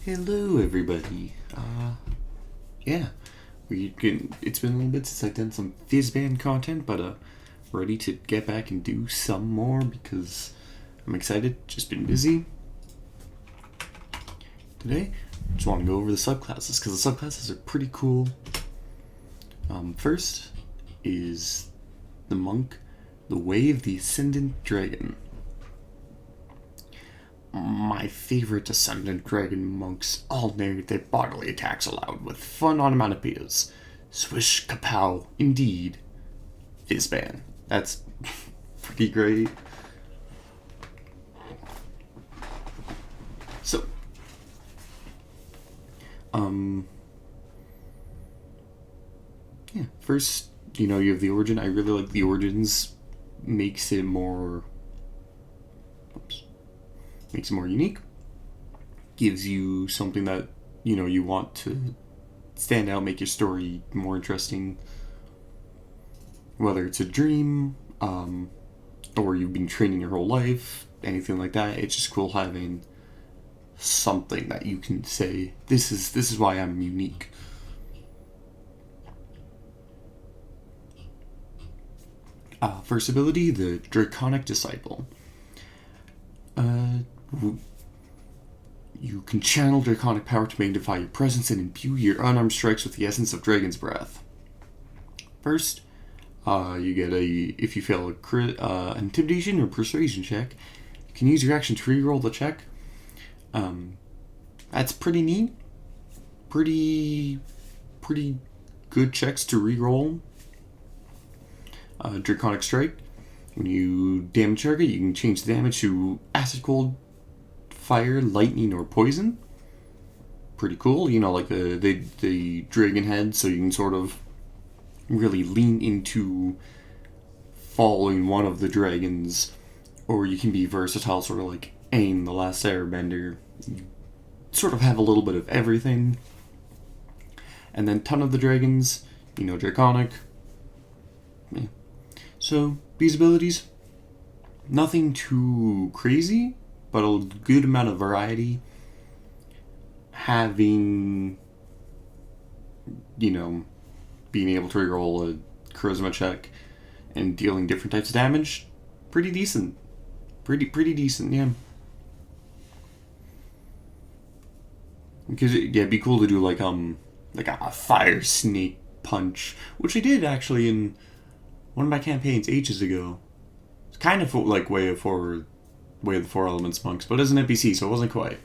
Hello, everybody. Yeah, it's been a little bit since I've done some Fizban content, but ready to get back and do some more because I'm excited. Just been busy. Today, just want to go over the subclasses because the subclasses are pretty cool. First is the monk, the way of the Ascendant Dragon. My favorite Ascendant Dragon monks all narrate their bodily attacks aloud with fun onomatopoeias. Swish kapow, indeed. Fizban. That's pretty great. So, yeah, first, you have the origin. I really like the origins. Makes it more unique, gives you something that you want to stand out, make your story more interesting, whether it's a dream, or you've been training your whole life, anything like that. It's just cool having something that you can say, this is why I'm unique. First ability, the Draconic Disciple. You can channel draconic power to magnify your presence and imbue your unarmed strikes with the essence of Dragon's Breath. First, you get if you fail a crit, intimidation or persuasion check, you can use your action to reroll the check. That's pretty neat. Pretty good checks to reroll. Draconic Strike. When you damage target, you can change the damage to acid, cold, fire, lightning, or poison. Pretty cool, like the dragon head, so you can sort of really lean into following one of the dragons, or you can be versatile, sort of like Aang, the Last Airbender. You sort of have a little bit of everything. And then Ton of the Dragons, Draconic. Yeah. So, these abilities, nothing too crazy, but a good amount of variety. Having, being able to reroll a charisma check and dealing different types of damage, pretty decent. Pretty decent, yeah. Because it'd be cool to do like a fire snake punch, which I did actually in one of my campaigns ages ago. It's kind of like Way of the Four Elements monks, but as an NPC, so it wasn't quite.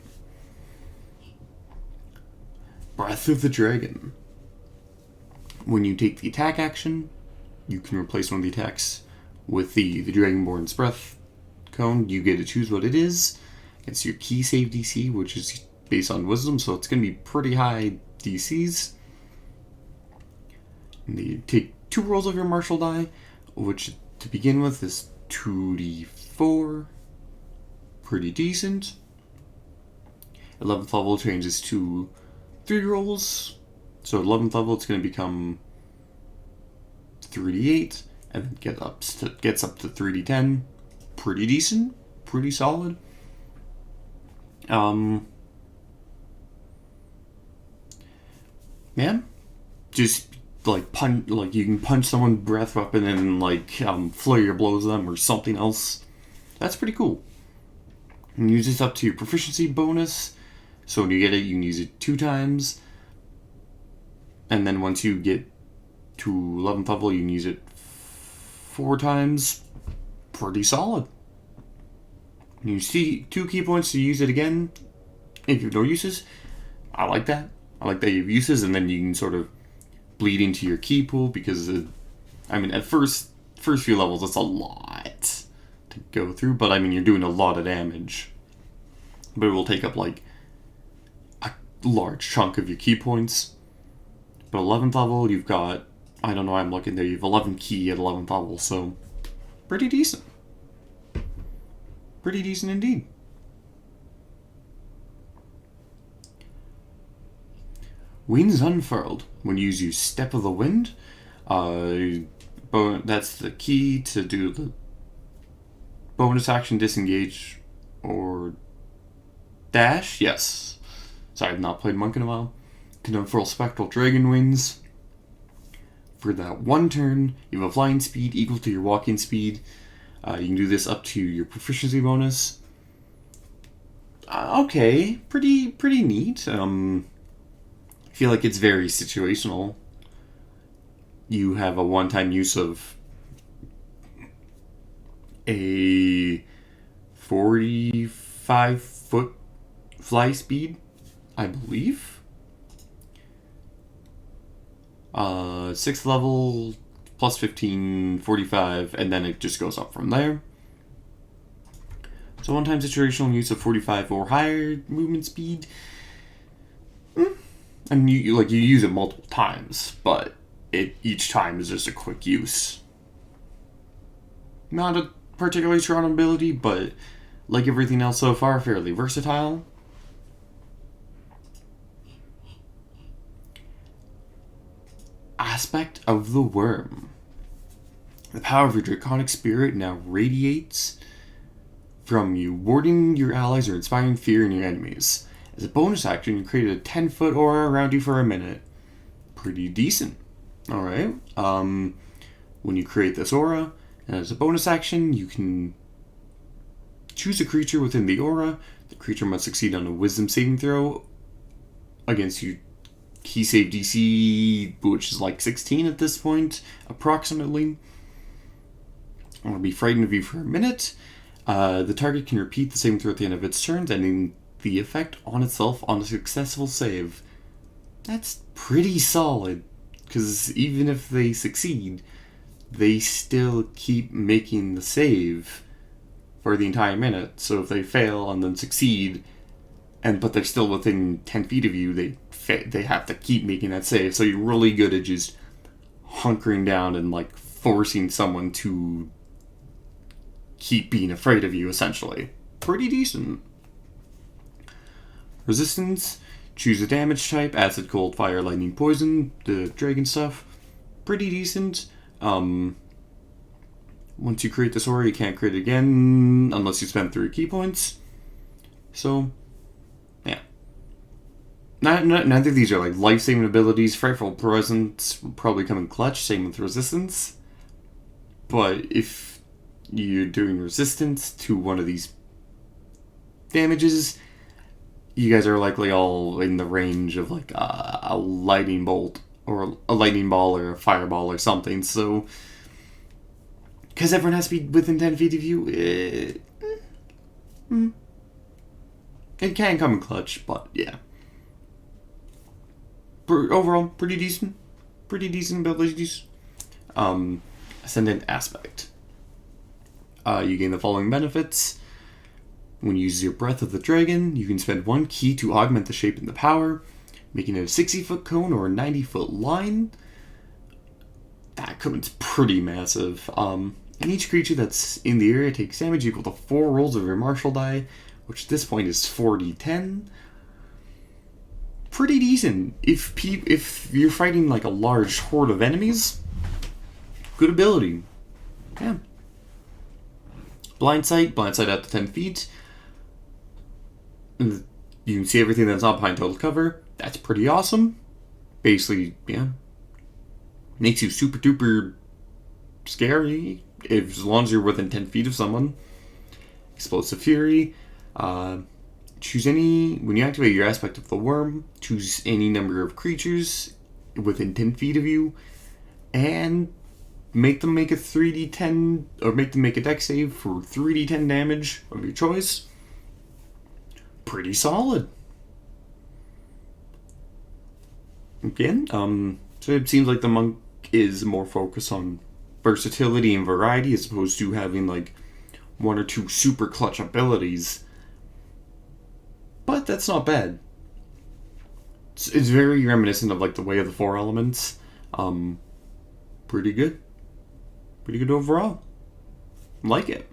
Breath of the Dragon. When you take the attack action, you can replace one of the attacks with the Dragonborn's Breath cone. You get to choose what it is. It's your key save DC, which is based on Wisdom, so it's going to be pretty high DCs. And you take 2 rolls of your martial die, which to begin with is 2d4. Pretty decent. 11th level changes to 3 rolls. So 11th level it's going to become 3d8, and then gets up to 3d10. Pretty decent. Pretty solid. Man, just you can punch someone's breath weapon and flurry your blows them or something else. That's pretty cool. You can use this up to your proficiency bonus. So when you get it, you can use it 2 times. And then once you get to 11th level, you can use it 4 times. Pretty solid. You see 2 key points to use it again if you have no uses. I like that. I like that you have uses, and then you can sort of bleed into your key pool because, at first few levels, it's a lot to go through, but you're doing a lot of damage. But it will take up a large chunk of your key points. But 11th level, you've got, I'm looking there, you have 11 key at 11th level, so pretty decent. Pretty decent indeed. Wings Unfurled. When you use Step of the Wind, that's the key to do the bonus action disengage or dash. Yes. Sorry, I've not played Monk in a while. Can unfurl Spectral Dragon Wings. For that one turn, you have a flying speed equal to your walking speed. You can do this up to your proficiency bonus. Okay, pretty neat. I feel like it's very situational. You have a one-time use of a 45-foot fly speed, I believe. 6th level, plus 15, 45, and then it just goes up from there. So one-time situational use of 45 or higher movement speed. And you use it multiple times, but each time is just a quick use. Not a particularly strong ability, but like everything else so far, fairly versatile. Aspect of the Worm. The power of your draconic spirit now radiates from you, warding your allies or inspiring fear in your enemies. As a bonus action, you create a 10-foot aura around you for a minute. Pretty decent. Alright. When you create this aura, and as a bonus action, you can choose a creature within the aura. The creature must succeed on a wisdom saving throw against your key save DC, which is like 16 at this point, approximately. I'm going to be frightened of you for a minute. The target can repeat the saving throw at the end of its turn, ending the effect on itself on a successful save. That's pretty solid, because even if they succeed, they still keep making the save for the entire minute. So if they fail and then succeed, but they're still within 10 feet of you, they have to keep making that save. So you're really good at just hunkering down and like forcing someone to keep being afraid of you, essentially. Pretty decent. Resistance. Choose a damage type. Acid, cold, fire, lightning, poison. The dragon stuff. Pretty decent. Once you create this aura, you can't create it again unless you spend 3 key points. So, yeah. Neither of these are like life-saving abilities. Frightful Presence will probably come in clutch, same with Resistance. But if you're doing Resistance to one of these damages, you guys are likely all in the range of like a lightning bolt or a lightning ball or a fireball or something. So, because everyone has to be within 10 feet of you, it can come in clutch, but yeah. Overall, pretty decent. Pretty decent abilities. Ascendant Aspect. You gain the following benefits. When you use your Breath of the Dragon, you can spend 1 key to augment the shape and the power, making it a 60-foot cone or a 90-foot line. That cone's pretty massive. And each creature that's in the area takes damage equal to 4 rolls of your martial die, which at this point is 4d10. Pretty decent. If you're fighting like a large horde of enemies, good ability. Yeah. Blind sight out to 10 feet. You can see everything that's not behind total cover. That's pretty awesome. Basically, yeah. Makes you super duper scary as long as you're within 10 feet of someone. Explosive Fury. Choose any, when you activate your aspect of the worm, choose any number of creatures within 10 feet of you, and make them make a 3d10, or make them make a dex save for 3d10 damage of your choice. Pretty solid. Again, so it seems like the monk is more focused on versatility and variety as opposed to having like 1 or 2 super clutch abilities. But that's not bad. It's very reminiscent of like the Way of the Four Elements. Pretty good. Pretty good overall. Like it.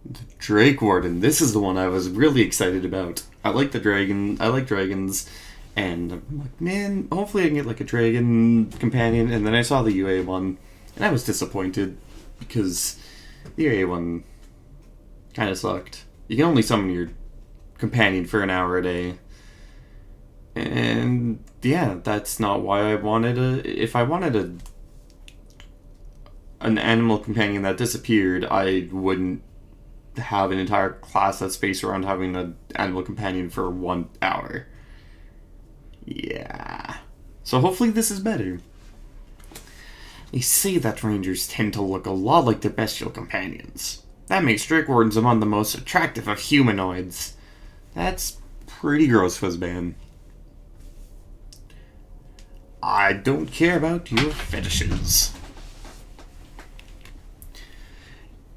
The Drakewarden. This is the one I was really excited about. I like the dragon. I like dragons. And I'm like, man, hopefully I can get like a dragon companion. And then I saw the UA one. And I was disappointed. Because the UA one kind of sucked. You can only summon your companion for an hour a day. And yeah, that's not why I wanted if I wanted an animal companion that disappeared, I wouldn't have an entire class that's based around having an animal companion for 1 hour. Yeah. So hopefully this is better. They say that rangers tend to look a lot like their bestial companions. That makes Drakewardens among the most attractive of humanoids. That's pretty gross, Fizban. I don't care about your fetishes.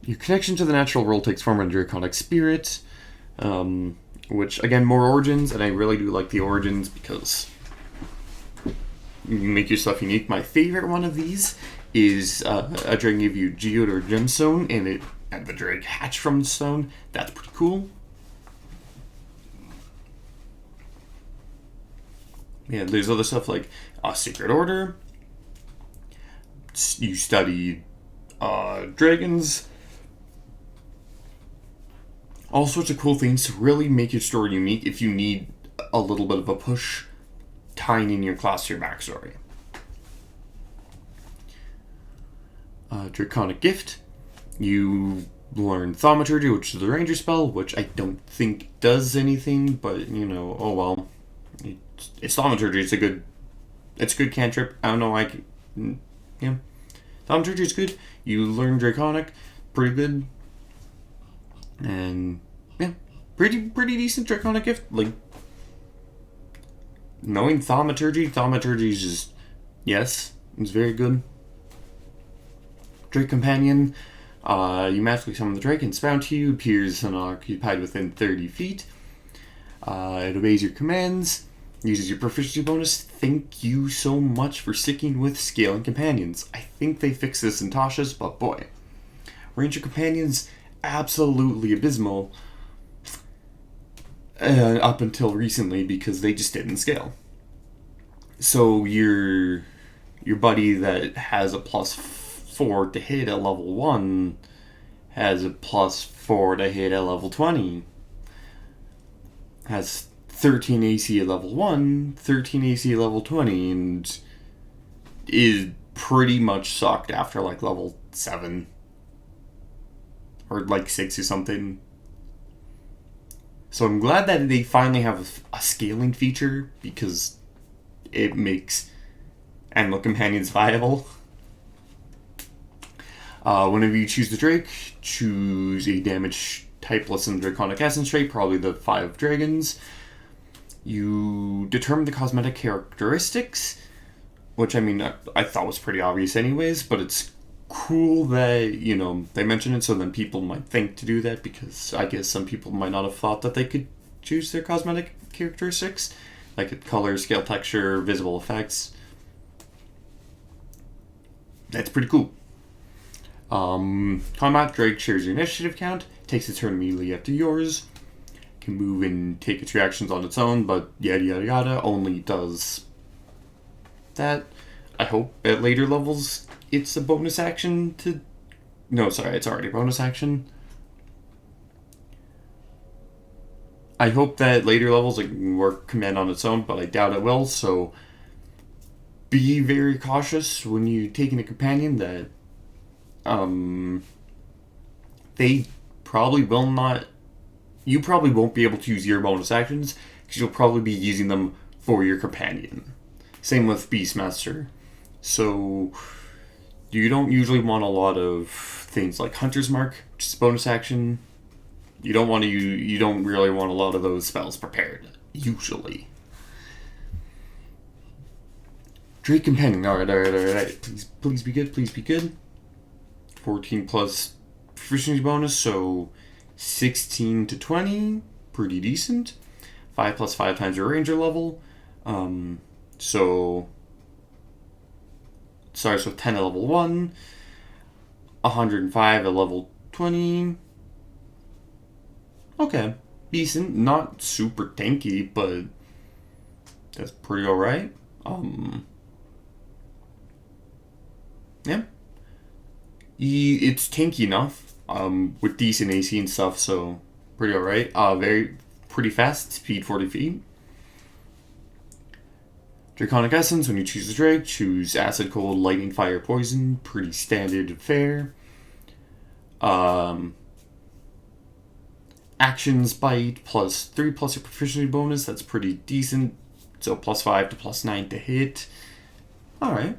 Your connection to the natural world takes form in Draconic Spirit, which, again, more origins, and I really do like the origins because you make your stuff unique. My favorite one of these is a dragon give you geode or gemstone, and the drake hatch from the stone. That's pretty cool. Yeah, there's other stuff like Secret Order. You study dragons. All sorts of cool things to really make your story unique if you need a little bit of a push tying in your class to your backstory. Draconic Gift. You learn Thaumaturgy, which is the ranger spell, which I don't think does anything, but, oh well. It's Thaumaturgy. It's a good cantrip. I don't know, yeah. Thaumaturgy is good. You learn Draconic. Pretty good. And, yeah. Pretty decent Draconic Gift. Like, knowing Thaumaturgy is just, yes, it's very good. Drake Companion. You magically summon the Drake and spawn to you. Appears unoccupied within 30 feet. It obeys your commands. Uses your proficiency bonus. Thank you so much for sticking with scaling companions. I think they fixed this in Tasha's, but boy. Ranger companions, absolutely abysmal. Up until recently, because they just didn't scale. So your buddy that has a +4 to hit at level 1 has a +4 to hit at level 20. Has 13 AC at level 1, 13 AC at level 20, and is pretty much sucked after like level 7. Or like 6 or something. So I'm glad that they finally have a scaling feature, because it makes animal companions viable. Whenever you choose the Drake, choose a damage typeless in the Draconic Essence trait, probably the 5 dragons. You determine the cosmetic characteristics, which, I mean, I thought was pretty obvious anyways, but it's cool that, they mention it, so then people might think to do that, because I guess some people might not have thought that they could choose their cosmetic characteristics, like color, scale, texture, visible effects. That's pretty cool. Combat Drake shares your initiative count, takes its turn immediately after yours, can move and take its reactions on its own, but yada yada yada, only does that. I hope at later levels it's a bonus action to... No, sorry, it's already a bonus action. I hope that later levels it can work command on its own, but I doubt it will, so be very cautious when you're taking a companion that they probably will not... You probably won't be able to use your bonus actions, because you'll probably be using them for your companion. Same with Beastmaster. So you don't usually want a lot of things like Hunter's Mark, which is bonus action. You don't really want a lot of those spells prepared, usually. Drake Companion. Alright. Please be good. 14 plus proficiency bonus, so 16 to 20, pretty decent. 5 plus 5 times your ranger level. So starts with 10 at level 1, 105 at level 20. Okay, decent. Not super tanky, but that's pretty alright. Yeah. It's tanky enough, with decent AC and stuff, so Pretty alright. Pretty fast, speed 40 feet. Draconic Essence, when you choose a Drake, choose Acid, Cold, Lightning, Fire, Poison. Pretty standard fare. Actions Bite, +3 plus your proficiency bonus. That's pretty decent. So +5 to +9 to hit. Alright.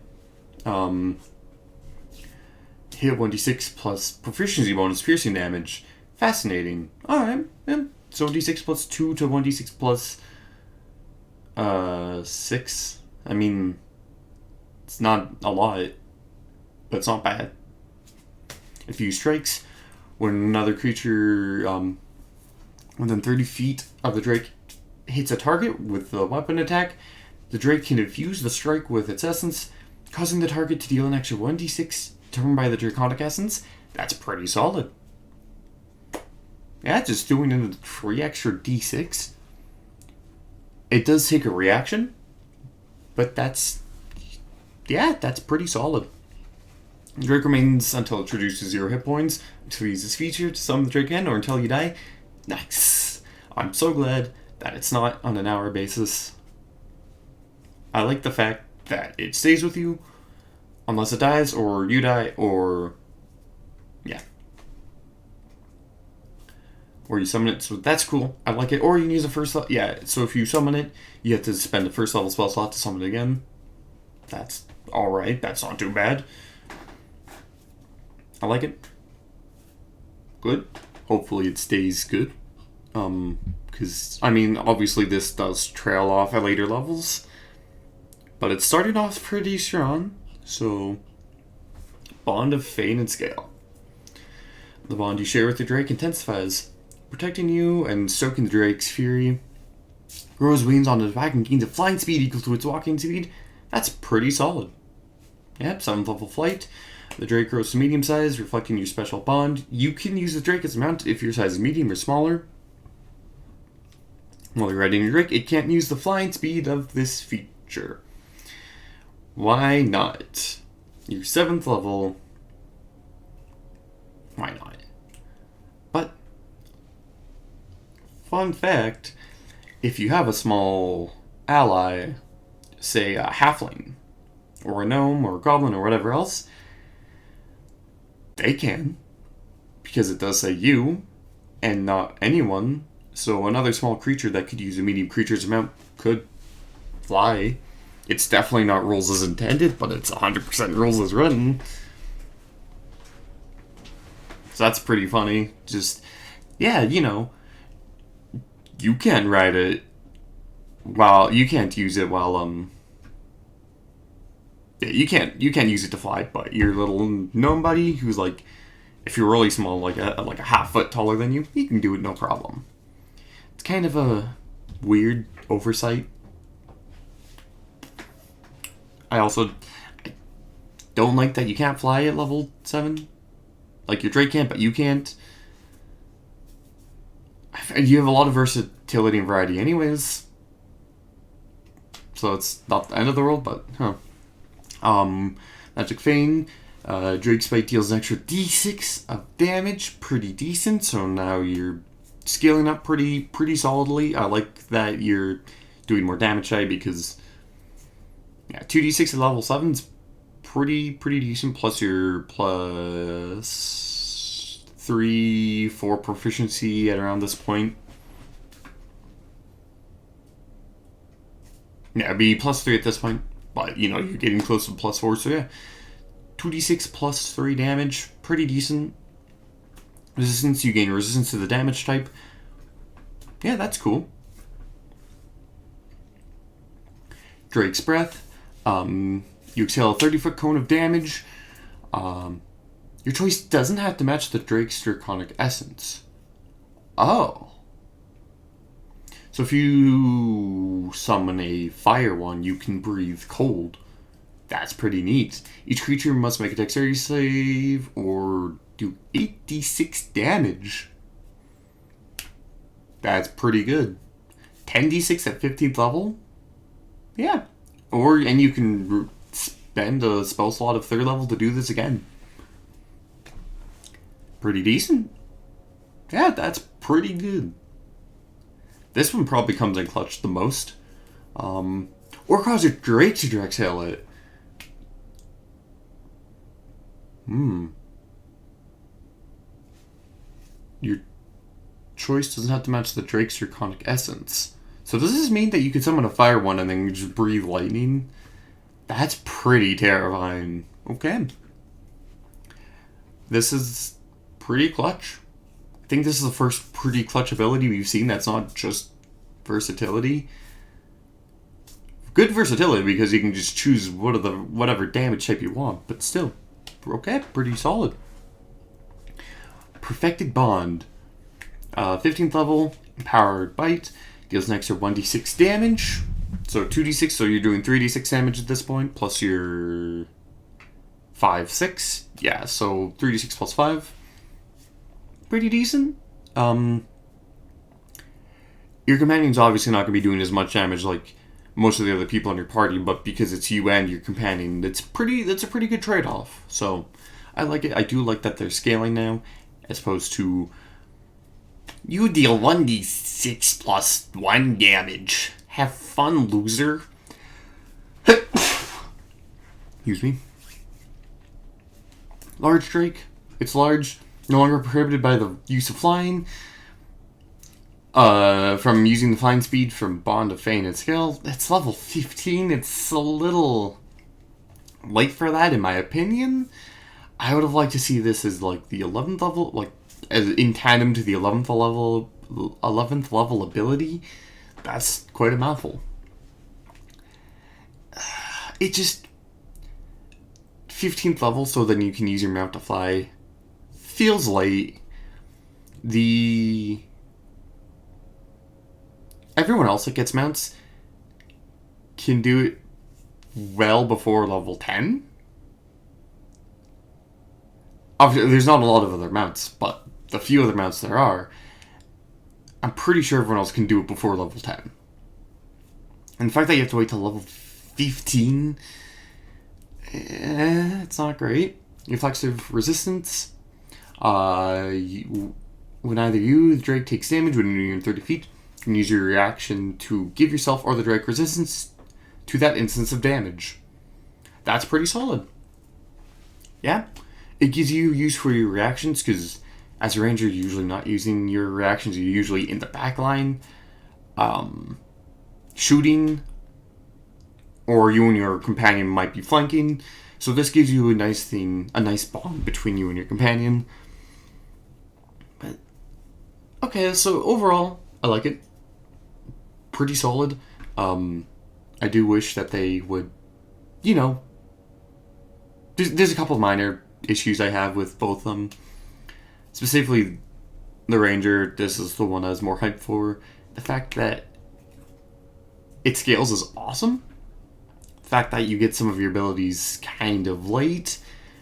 Hit 1d6 plus proficiency bonus piercing damage. Fascinating. Alright. Yeah. So d6 +2 to 1d6 plus 6. I mean, it's not a lot, but it's not bad. A few strikes. When another creature within 30 feet of the Drake hits a target with the weapon attack, the Drake can infuse the strike with its essence, causing the target to deal an extra 1d6 determined by the Draconic Essence. That's pretty solid. Yeah, just doing it 3 extra d6. It does take a reaction, but that's pretty solid. Drake remains until it reduces 0 hit points, until you use this feature to summon the Drake again, or until you die. Nice. I'm so glad that it's not on an hour basis. I like the fact that it stays with you unless it dies, or you die, or yeah. Or you summon it, so that's cool. I like it. Or you can use a first level. Yeah, so if you summon it, you have to spend a first level spell slot to summon it again. That's alright. That's not too bad. I like it. Good. Hopefully it stays good. Because, I mean, obviously this does trail off at later levels. But it started off pretty strong. So, Bond of Fate and Scale. The bond you share with the Drake intensifies, protecting you and stoking the Drake's fury. Grows wings on its back and gains a flying speed equal to its walking speed. That's pretty solid. Yep, 7th level flight. The Drake grows to medium size, reflecting your special bond. You can use the Drake as a mount if your size is medium or smaller. While you're riding your Drake, it can't use the flying speed of this feature. Why not? You're 7th level. Why not? But, fun fact, if you have a small ally, say a halfling, or a gnome, or a goblin, or whatever else, they can, because it does say you, and not anyone. So another small creature that could use a medium creature's amount could fly. It's definitely not rules as intended, but it's 100% rules as written. So that's pretty funny. Just, yeah, you know, you can ride it while, you can't use it while, yeah, you can't use it to fly, but your little gnome buddy, who's like, if you're really small, like a half foot taller than you, he can do it no problem. It's kind of a weird oversight. I don't like that you can't fly at level 7. Like, your Drake can't, but you can't. You have a lot of versatility and variety anyways. So it's not the end of the world, but, Magic Fang. Drake's Bite deals an extra d6 of damage. Pretty decent. So now you're scaling up pretty solidly. I like that you're doing more damage die because, yeah, 2d6 at level 7 is pretty decent. Plus your plus 3-4 proficiency at around this point. Yeah, it'd be plus 3 at this point. But, you know, you're getting close to plus 4. So, yeah. 2d6 plus 3 damage. Pretty decent. Resistance, you gain resistance to the damage type. Yeah, that's cool. Drake's Breath. You exhale a 30-foot cone of damage. Your choice doesn't have to match the Drake's Draconic Essence. Oh. So if you summon a fire one, you can breathe cold. That's pretty neat. Each creature must make a dexterity save or do 8d6 damage. That's pretty good. 10d6 at 15th level? Yeah. And you can spend a spell slot of 3rd level to do this again. Pretty decent. Yeah, that's pretty good. This one probably comes in clutch the most. Or cause your Drake to exhale it. Your choice doesn't have to match the Drake's Draconic Essence. So does this mean that you could summon a fire one and then just breathe lightning? That's pretty terrifying. Okay. This is pretty clutch. I think this is the first pretty clutch ability we've seen that's not just versatility. Good versatility because you can just choose whatever damage type you want, but still, okay, pretty solid. Perfected Bond. 15th level, Empowered Bite. Deals an extra 1d6 damage. So 2d6, so you're doing 3d6 damage at this point, plus your 5, 6. Yeah, so 3d6 plus 5. Pretty decent. Your companion's obviously not going to be doing as much damage like most of the other people in your party, but because it's you and your companion, that's a pretty good trade-off. So I like it. I do like that they're scaling now, as opposed to you deal 1d6 plus 1 damage. Have fun, loser. Excuse me. Large Drake. It's large. No longer prohibited by the use of flying. From using the flying speed from Bond of Fane and Scale. It's level 15. It's a little late for that, in my opinion. I would have liked to see this as like the 11th level, like as in tandem to the 11th level ability. That's quite a mouthful. It just 15th level, so then you can use your mount to fly. Feels late. Everyone else that gets mounts can do it well before level 10. Obviously, there's not a lot of other mounts, but the few other mounts there are, I'm pretty sure everyone else can do it before level 10. And the fact that you have to wait till level 15, it's not great. Reflexive resistance. When either you or the Drake takes damage when you're in 30 feet, you can use your reaction to give yourself or the Drake resistance to that instance of damage. That's pretty solid. Yeah. It gives you use for your reactions, because as a ranger, you're usually not using your reactions. You're usually in the back line, shooting, or you and your companion might be flanking. So this gives you a nice bond between you and your companion. But okay, so overall, I like it. Pretty solid. I do wish that they would, there's a couple of minor issues I have with both of them. Specifically, the Ranger, this is the one I was more hyped for. The fact that it scales is awesome. The fact that you get some of your abilities kind of late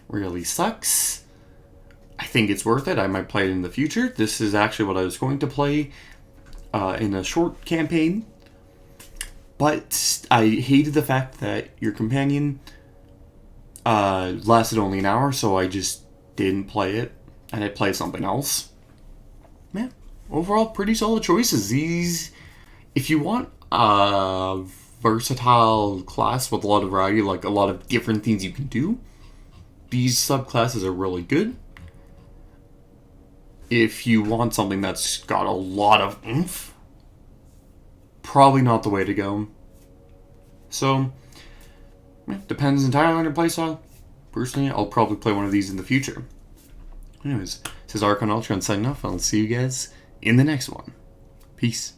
really sucks. I think it's worth it. I might play it in the future. This is actually what I was going to play in a short campaign. But I hated the fact that your companion lasted only an hour, so I just didn't play it, and I played something else. Man, overall, pretty solid choices. These, if you want a versatile class with a lot of variety, like a lot of different things you can do, these subclasses are really good. If you want something that's got a lot of oomph, probably not the way to go. So, depends entirely on your playstyle. Personally, I'll probably play one of these in the future. Anyways, this is Archon Ultron signing off, and I'll see you guys in the next one. Peace.